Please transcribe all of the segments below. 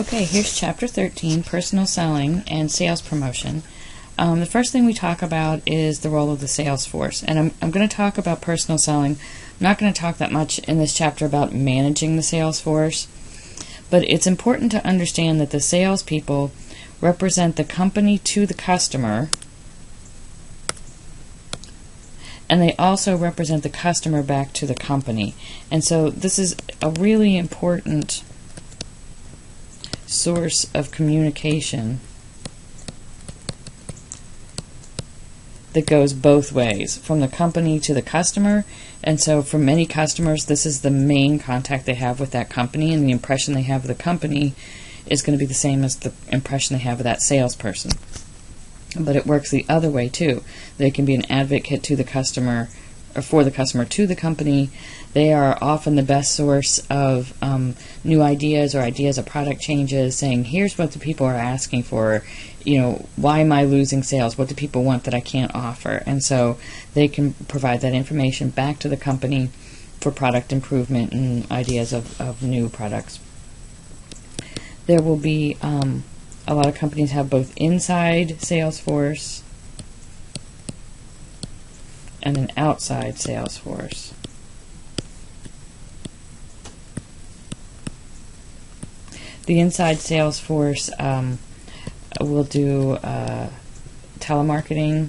Okay, here's Chapter 13, Personal Selling and Sales Promotion. The first thing we talk about is the role of the sales force. And I'm going to talk about personal selling. I'm not going to talk that much in this chapter about managing the sales force. But it's important to understand that the salespeople represent the company to the customer, and they also represent the customer back to the company. And so this is a really important source of communication that goes both ways, from the company to the customer. And so for many customers, this is the main contact they have with that company, and the impression they have of the company is going to be the same as the impression they have of that salesperson. But it works the other way too. They can be an advocate to the customer, or for the customer to the company. They are often the best source of new ideas or ideas of product changes, saying, here's what the people are asking for. Why am I losing sales? What do people want that I can't offer? And so they can provide that information back to the company for product improvement and ideas of new products. There will be, a lot of companies have both inside sales force and an outside sales force. The inside sales force will do telemarketing,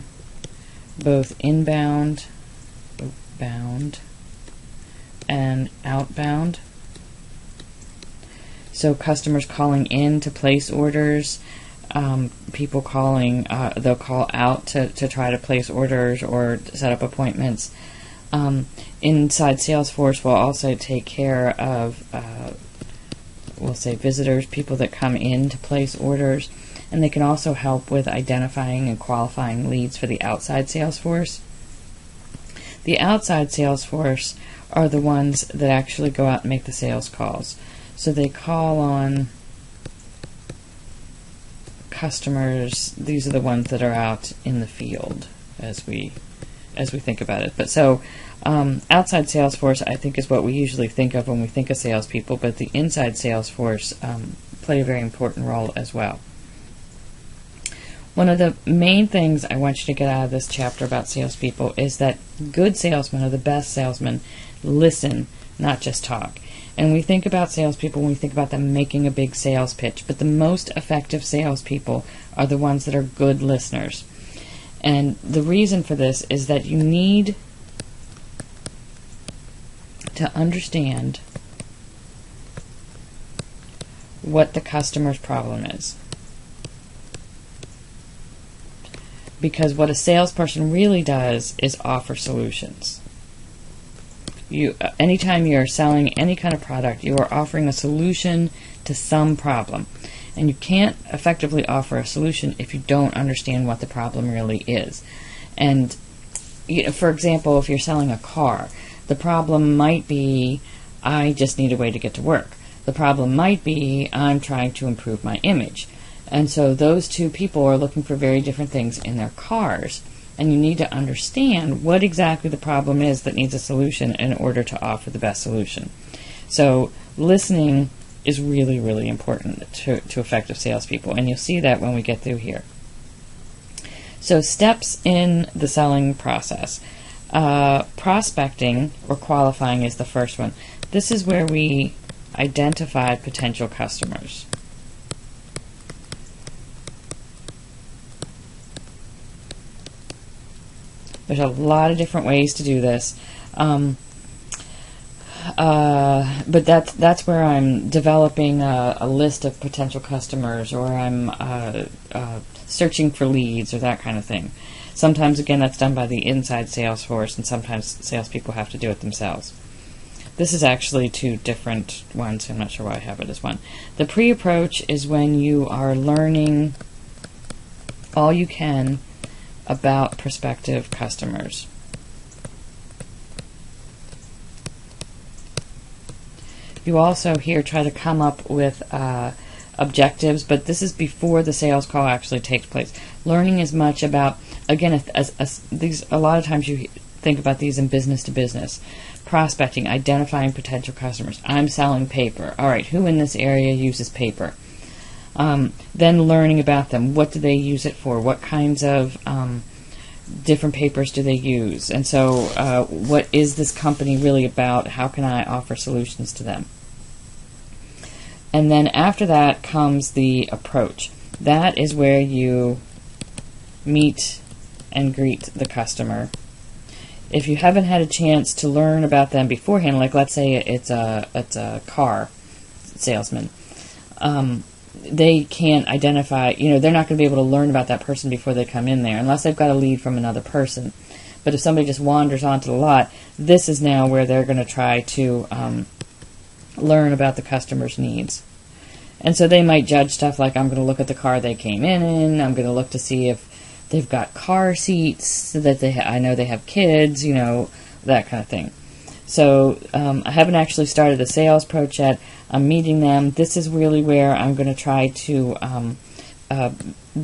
both inbound, and outbound. So customers calling in to place orders, people calling, they'll call out to try to place orders or set up appointments. Inside Salesforce will also take care of, we'll say, visitors, people that come in to place orders, and they can also help with identifying and qualifying leads for the outside Salesforce. The outside Salesforce are the ones that actually go out and make the sales calls. So they call on customers. These are the ones that are out in the field as we think about it. But so outside sales force, I think, is what we usually think of when we think of salespeople, but the inside sales force play a very important role as well. One of the main things I want you to get out of this chapter about salespeople is that good salesmen, or the best salesmen, listen, not just talk. And we think about salespeople when we think about them making a big sales pitch, but the most effective salespeople are the ones that are good listeners. And the reason for this is that you need to understand what the customer's problem is. Because what a salesperson really does is offer solutions. Anytime you're selling any kind of product, you are offering a solution to some problem. And you can't effectively offer a solution if you don't understand what the problem really is. And for example, if you're selling a car, the problem might be, I just need a way to get to work. The problem might be, I'm trying to improve my image. And so those two people are looking for very different things in their cars. And you need to understand what exactly the problem is that needs a solution in order to offer the best solution. So listening is really, really important to effective salespeople, and you'll see that when we get through here. So steps in the selling process. Prospecting or qualifying is the first one. This is where we identify potential customers. There's a lot of different ways to do this, but that's where I'm developing a list of potential customers, or I'm searching for leads, or that kind of thing. Sometimes, again, that's done by the inside sales force, and sometimes salespeople have to do it themselves. This is actually two different ones. I'm not sure why I have it as one. The pre-approach is when you are learning all you can about prospective customers. You also here try to come up with objectives, but this is before the sales call actually takes place. Learning as much about, again, these, a lot of times you think about these in business to business. Prospecting, identifying potential customers. I'm selling paper. All right, who in this area uses paper? Then learning about them. What do they use it for? What kinds of different papers do they use? And so what is this company really about? How can I offer solutions to them? And then after that comes the approach. That is where you meet and greet the customer. If you haven't had a chance to learn about them beforehand, like let's say it's a car salesman, they can't identify, they're not going to be able to learn about that person before they come in there, unless they've got a lead from another person. But if somebody just wanders onto the lot, this is now where they're going to try to learn about the customer's needs. And so they might judge stuff like, I'm going to look at the car they came in, I'm going to look to see if they've got car seats, so that I know they have kids, that kind of thing. So I haven't actually started the sales approach yet. I'm meeting them. This is really where I'm going to try to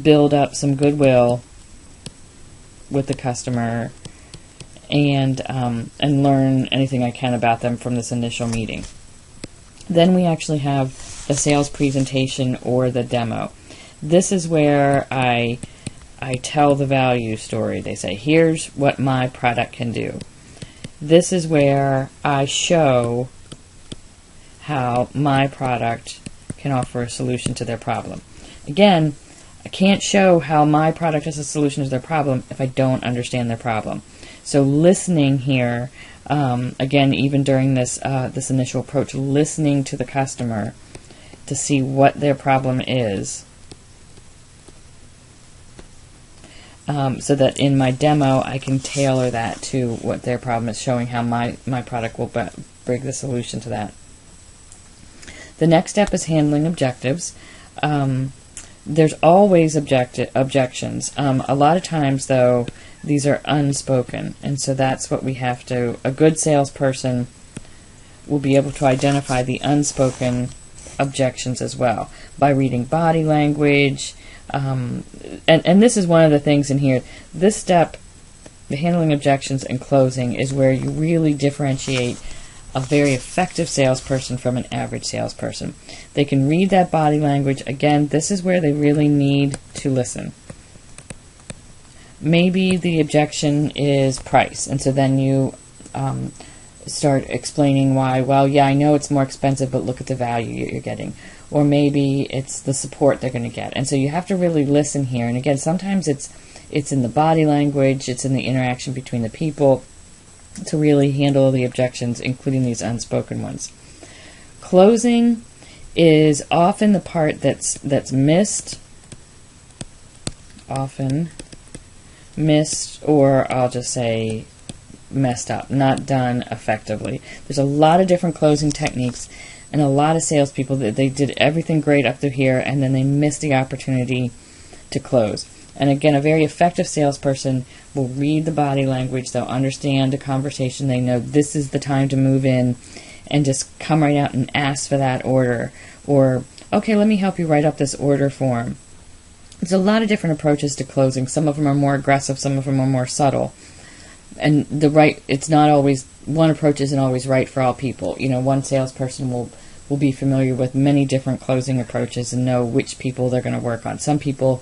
build up some goodwill with the customer and learn anything I can about them from this initial meeting. Then we actually have the sales presentation or the demo. This is where I tell the value story. They say, here's what my product can do. This is where I show how my product can offer a solution to their problem. Again, I can't show how my product is a solution to their problem if I don't understand their problem. So listening here, again, even during this this initial approach, listening to the customer to see what their problem is, so that in my demo I can tailor that to what their problem is, showing how my product will bring the solution to that. The next step is handling objectives. There's always objections. A lot of times, though, these are unspoken, and so that's what we have to. A good salesperson will be able to identify the unspoken objections as well by reading body language. And this is one of the things in here. This step, the handling objections and closing, is where you really differentiate a very effective salesperson from an average salesperson. They can read that body language. Again, this is where they really need to listen. Maybe the objection is price, and so then you start explaining why. Well, yeah, I know it's more expensive, but look at the value you're getting. Or maybe it's the support they're going to get. And so you have to really listen here. And again, sometimes it's in the body language, it's in the interaction between the people to really handle the objections, including these unspoken ones. Closing is often the part that's missed, or I'll just say messed up, not done effectively. There's a lot of different closing techniques, and a lot of salespeople that they did everything great up through here, and then they missed the opportunity to close. And again, a very effective salesperson will read the body language. They'll understand a conversation. They know this is the time to move in, and just come right out and ask for that order. Or, okay, let me help you write up this order form. There's a lot of different approaches to closing. Some of them are more aggressive. Some of them are more subtle. And it's not always, one approach isn't always right for all people. One salesperson will be familiar with many different closing approaches and know which people they're going to work on. Some people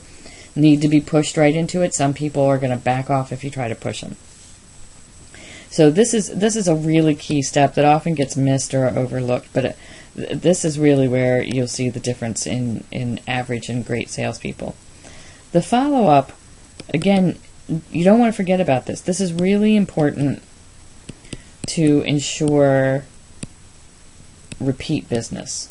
need to be pushed right into it. Some people are going to back off if you try to push them. So this is a really key step that often gets missed or overlooked, but this is really where you'll see the difference in average and great salespeople. The follow-up, again, you don't want to forget about this. This is really important to ensure repeat business.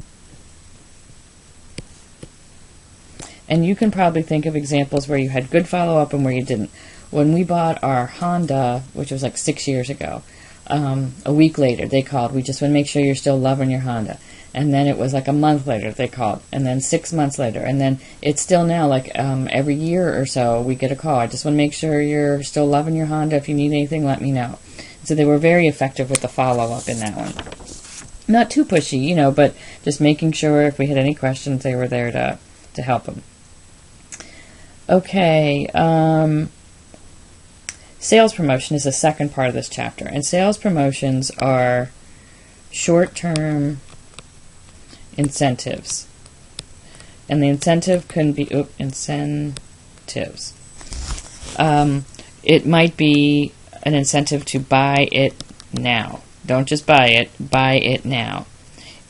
And you can probably think of examples where you had good follow-up and where you didn't. When we bought our Honda, which was like 6 years ago, a week later they called. We just want to make sure you're still loving your Honda. And then it was like a month later they called. And then 6 months later. And then it's still now like every year or so we get a call. I just want to make sure you're still loving your Honda. If you need anything, let me know. So they were very effective with the follow-up in that one. Not too pushy, but just making sure if we had any questions, they were there to help them. Okay, sales promotion is the second part of this chapter. And sales promotions are short-term incentives And the incentive can be incentives. It might be an incentive to buy it now. Don't just buy it now.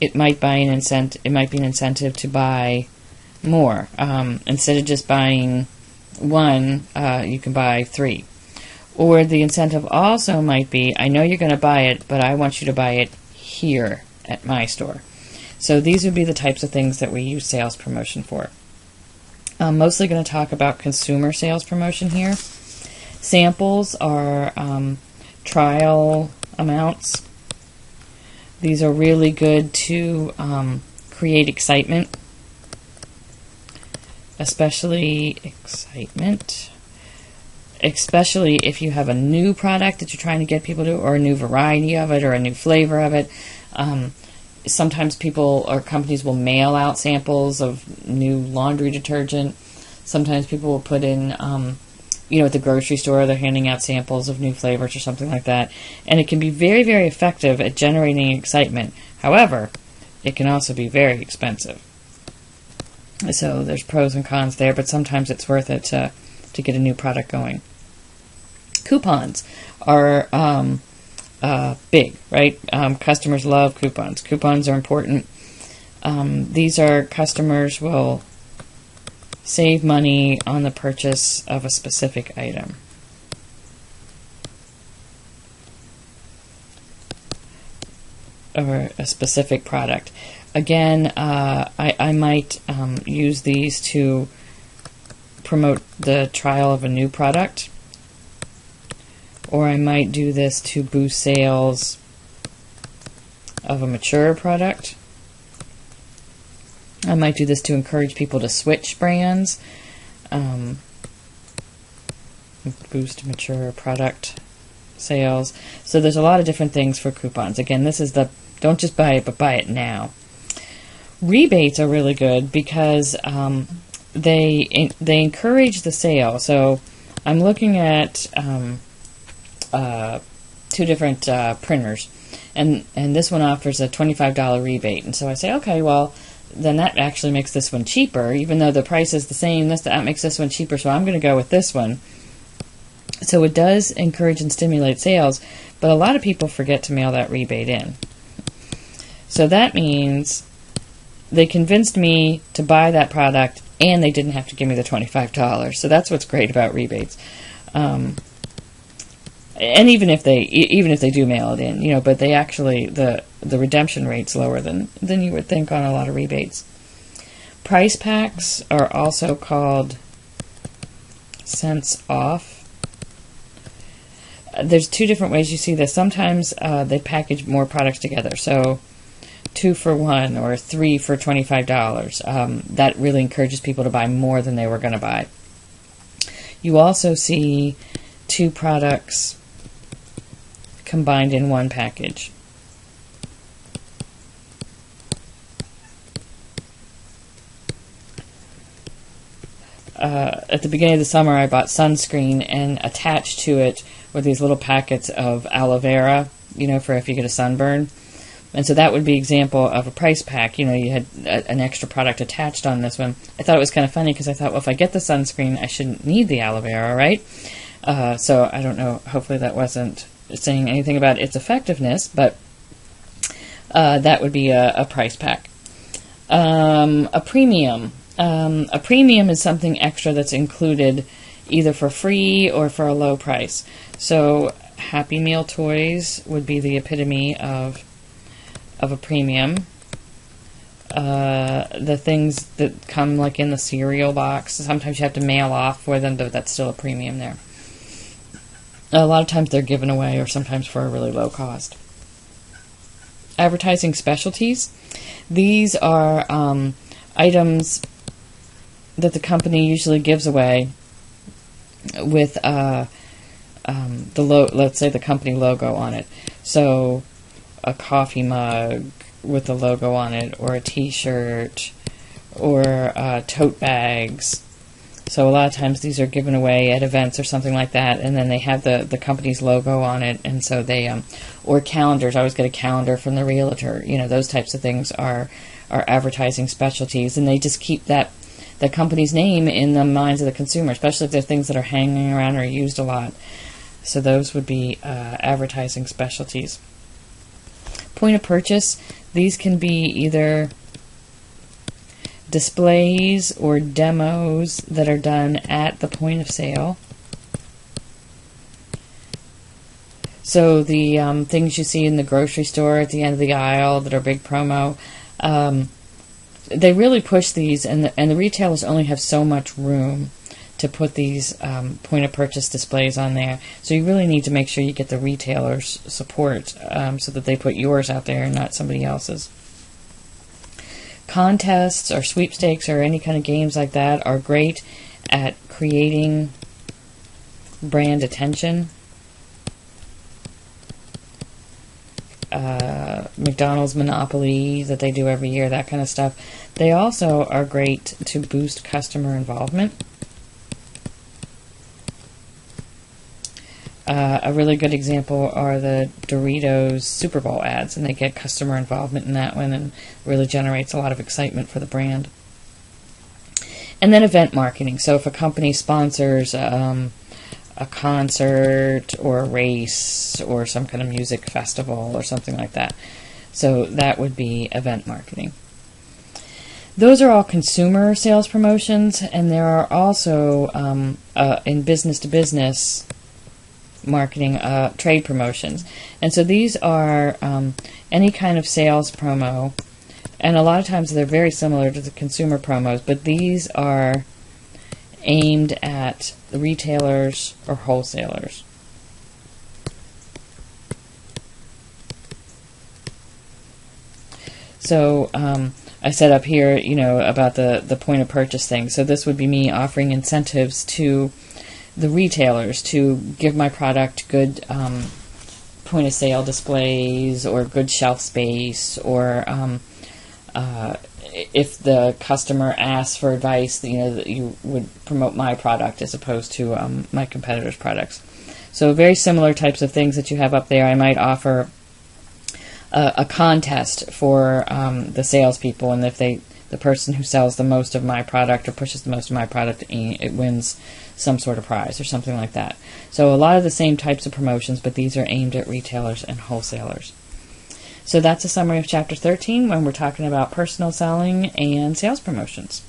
It might be an incentive to buy more. Instead of just buying one, you can buy 3. Or the incentive also might be, I know you're going to buy it, but I want you to buy it here at my store. So these would be the types of things that we use sales promotion for. I'm mostly going to talk about consumer sales promotion here. Samples are trial amounts. These are really good to create excitement, especially if you have a new product that you're trying to get people to, or a new variety of it, or a new flavor of it. Sometimes people or companies will mail out samples of new laundry detergent. Sometimes people will put in, at the grocery store, they're handing out samples of new flavors or something like that. And it can be very, very effective at generating excitement. However, it can also be very expensive. So there's pros and cons there, but sometimes it's worth it to get a new product going. Coupons are big, right? Customers love coupons. Coupons are important. These are customers will save money on the purchase of a specific item. Or a specific product. Again, I might use these to promote the trial of a new product, or I might do this to boost sales of a mature product. I might do this to encourage people to switch brands, boost mature product sales. So there's a lot of different things for coupons. Again, this is the don't just buy it, but buy it now. Rebates are really good because they encourage the sale. So I'm looking at 2 different printers, and this one offers a $25 rebate. And so I say, okay, well, then that actually makes this one cheaper, even though the price is the same. That makes this one cheaper, so I'm going to go with this one. So it does encourage and stimulate sales, but a lot of people forget to mail that rebate in. So that means they convinced me to buy that product, and they didn't have to give me the $25. So that's what's great about rebates. And even if they do mail it in, but they actually the redemption rate's lower than you would think on a lot of rebates. Price packs are also called cents off. There's 2 different ways you see this. Sometimes they package more products together, so 2 for 1 or 3 for $25. That really encourages people to buy more than they were going to buy. You also see 2 products combined in one package. At the beginning of the summer, I bought sunscreen, and attached to it were these little packets of aloe vera, for if you get a sunburn. And so that would be an example of a price pack. You had an extra product attached on this one. I thought it was kind of funny because I thought, well, if I get the sunscreen, I shouldn't need the aloe vera, right? So I don't know. Hopefully that wasn't saying anything about its effectiveness, but that would be a price pack. A premium. A premium is something extra that's included either for free or for a low price. So Happy Meal toys would be the epitome of a premium. The things that come like in the cereal box, sometimes you have to mail off for them, but that's still a premium there. A lot of times they're given away, or sometimes for a really low cost. Advertising specialties. These are items that the company usually gives away with let's say the company logo on it. So a coffee mug with the logo on it, or a t-shirt, or tote bags. So a lot of times these are given away at events or something like that, and then they have the company's logo on it, and so they or calendars. I always get a calendar from the realtor. Those types of things are are advertising specialties, and they just keep that company's name in the minds of the consumer, especially if they're things that are hanging around or used a lot. So those would be advertising specialties. Point of purchase, these can be either displays or demos that are done at the point of sale. So the things you see in the grocery store at the end of the aisle that are big promo, they really push these, and the retailers only have so much room to put these point of purchase displays on there. So you really need to make sure you get the retailer's support so that they put yours out there and not somebody else's. Contests or sweepstakes or any kind of games like that are great at creating brand attention. McDonald's Monopoly that they do every year, that kind of stuff. They also are great to boost customer involvement. A really good example are the Doritos Super Bowl ads, and they get customer involvement in that one and really generates a lot of excitement for the brand. And then event marketing. So if a company sponsors a concert or a race or some kind of music festival or something like that, so that would be event marketing. Those are all consumer sales promotions, and there are also in business-to-business marketing, trade promotions. And so these are any kind of sales promo, and a lot of times they're very similar to the consumer promos, but these are aimed at the retailers or wholesalers. So I set up here, about the point of purchase thing. So this would be me offering incentives to the retailers to give my product good point of sale displays or good shelf space, or if the customer asks for advice, that you would promote my product as opposed to my competitors' products. So very similar types of things that you have up there. I might offer a contest for the salespeople, and if the person who sells the most of my product or pushes the most of my product, it wins some sort of prize or something like that. So a lot of the same types of promotions, but these are aimed at retailers and wholesalers. So that's a summary of Chapter 13 when we're talking about personal selling and sales promotions.